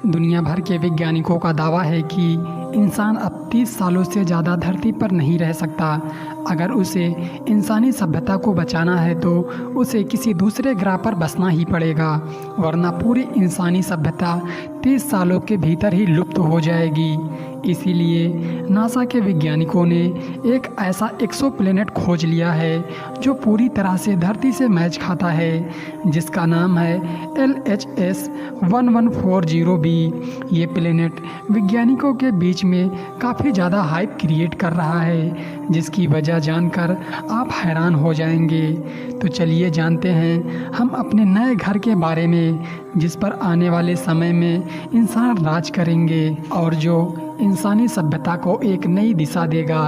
दुनिया भर के वैज्ञानिकों का दावा है कि इंसान अब 30 सालों से ज़्यादा धरती पर नहीं रह सकता। अगर उसे इंसानी सभ्यता को बचाना है तो उसे किसी दूसरे ग्रह पर बसना ही पड़ेगा, वरना पूरी इंसानी सभ्यता 30 सालों के भीतर ही लुप्त हो जाएगी। इसीलिए नासा के वैज्ञानिकों ने एक ऐसा एक्सोप्लैनेट खोज लिया है जो पूरी तरह से धरती से मैच खाता है, जिसका नाम है LHS 1140b। ये प्लैनेट वैज्ञानिकों के बीच में काफ़ी ज़्यादा हाइप क्रिएट कर रहा है, जिसकी वजह जानकर आप हैरान हो जाएंगे। तो चलिए जानते हैं हम अपने नए घर के बारे में, जिस पर आने वाले समय में इंसान राज करेंगे और जो इंसानी सभ्यता को एक नई दिशा देगा।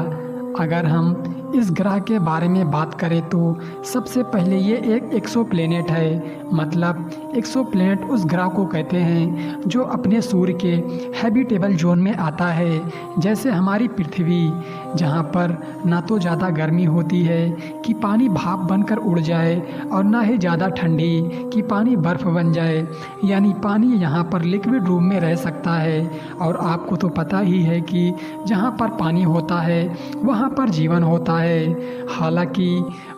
अगर हम इस ग्रह के बारे में बात करें तो सबसे पहले ये एक एक्सोप्लैनेट है। मतलब एक्सोप्लैनेट उस ग्रह को कहते हैं जो अपने सूर्य के हैबिटेबल जोन में आता है, जैसे हमारी पृथ्वी, जहाँ पर ना तो ज़्यादा गर्मी होती है कि पानी भाप बनकर उड़ जाए और ना ही ज़्यादा ठंडी कि पानी बर्फ़ बन जाए। यानी पानी यहाँ पर लिक्विड रूप में रह सकता है। और आपको तो पता ही है कि जहाँ पर पानी होता है वहाँ पर जीवन होता है। हालांकि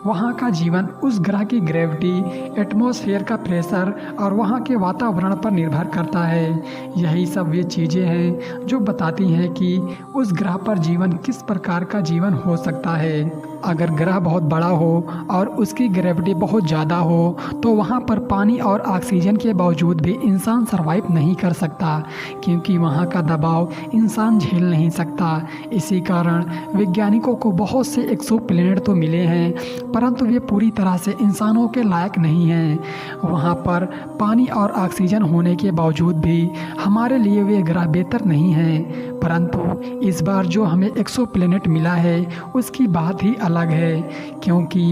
वहाँ का जीवन उस ग्रह की ग्रेविटी, एटमॉस्फेयर का प्रेशर और वहाँ के वातावरण पर निर्भर करता है। यही सब वे चीज़ें हैं जो बताती हैं कि उस ग्रह पर जीवन किस प्रकार का जीवन हो सकता है। अगर ग्रह बहुत बड़ा हो और उसकी ग्रेविटी बहुत ज़्यादा हो तो वहाँ पर पानी और ऑक्सीजन के बावजूद भी इंसान सरवाइव नहीं कर सकता, क्योंकि वहाँ का दबाव इंसान झेल नहीं सकता। इसी कारण वैज्ञानिकों को बहुत से एक्सोप्लैनेट तो मिले हैं, परंतु वे पूरी तरह से इंसानों के लायक नहीं हैं। वहाँ पर पानी और ऑक्सीजन होने के बावजूद भी हमारे लिए वे ग्रह बेहतर नहीं हैं। परंतु इस बार जो हमें एक्सोप्लैनेट मिला है उसकी बात ही अलग है, क्योंकि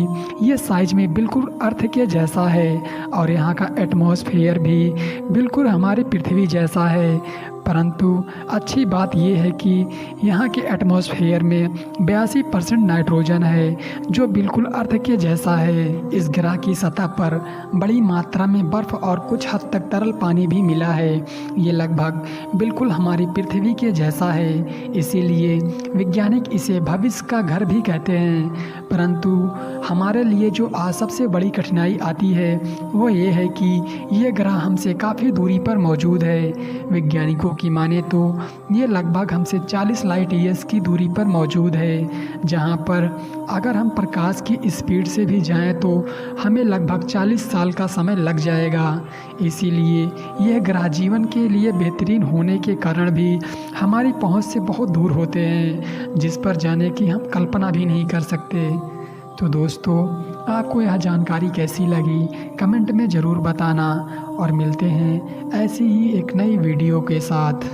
ये साइज में बिल्कुल अर्थ के जैसा है और यहाँ का एटमॉस्फेयर भी बिल्कुल हमारी पृथ्वी जैसा है। परंतु अच्छी बात यह है कि यहाँ के एटमॉस्फेयर में 82% नाइट्रोजन है, जो बिल्कुल अर्थ के जैसा है। इस ग्रह की सतह पर बड़ी मात्रा में बर्फ़ और कुछ हद तक तरल पानी भी मिला है। ये लगभग बिल्कुल हमारी पृथ्वी के जैसा है, इसीलिए वैज्ञानिक इसे भविष्य का घर भी कहते हैं। परंतु हमारे लिए जो आज सबसे बड़ी कठिनाई आती है वो ये है कि ये ग्रह हमसे काफ़ी दूरी पर मौजूद है। वैज्ञानिकों की माने तो ये लगभग हमसे 40 लाइट ईयर्स की दूरी पर मौजूद है, जहाँ पर अगर हम प्रकाश की स्पीड से भी जाएं तो हमें लगभग 40 साल का समय लग जाएगा। इसीलिए यह ग्रह जीवन के लिए बेहतरीन होने के कारण भी हमारी पहुंच से बहुत दूर होते हैं, जिस पर जाने की हम कल्पना भी नहीं कर सकते। तो दोस्तों, आपको यह जानकारी कैसी लगी कमेंट में ज़रूर बताना और मिलते हैं ऐसी ही एक नई वीडियो के साथ।